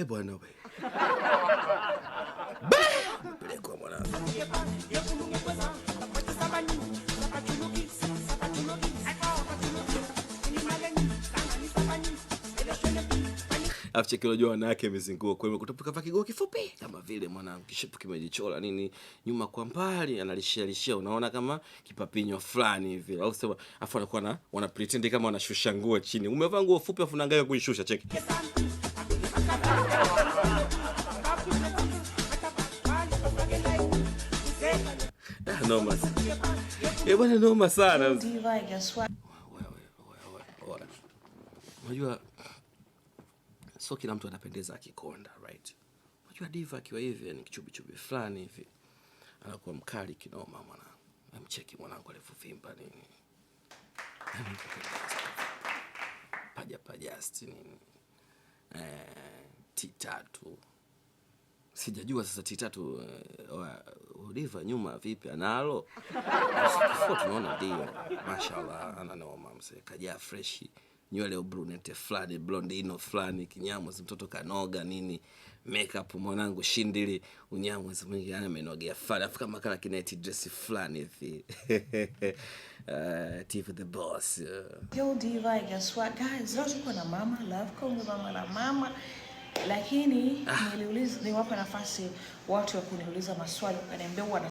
bwana wewe. Pelekwa mwanangu. Afche kilo jua wanawake mizunguko. Kwa hiyo kutopuka vaki kiguo kifupi kama vile mwanangu kishepu kimejichola nini nyuma kwa mbali analishia unaona kama kipapinyo fulani hivi. Au sema afu anakuwa wana pretend kama wanashusha nguo chini. Umevaa nguo fupi afu unaangalia kuishusha cheki. Noma. Bwana noma sana. Unajua so kila mtu anapendeza akikonda, right? Unajua diva akiwa hivi ni kichubi fulani hivi. Anakuwa mkali kinoma mwana. Amcheki mwanangu alivuvimba nini. Paja nini. T3. Sijajua sasa T3 diva nyuma vipi analo? Sasa tunaona ndio. Mashallah ananoma mse kaja fresh. Nywele brunette fulani, blondino fulani, kinyamwezi mtoto kanoga nini, makeup mwanangu shindili, unyamwezi mwingi amenogea fulani, afu kama kala kineti dress fulani hivi. TV the boss. Yo diva, guess what guys? Leo tuko na mama, love kongo mama na mama. Lakini niliuliza niwapa nafasi watu wa kuniuliza maswali, kaniambia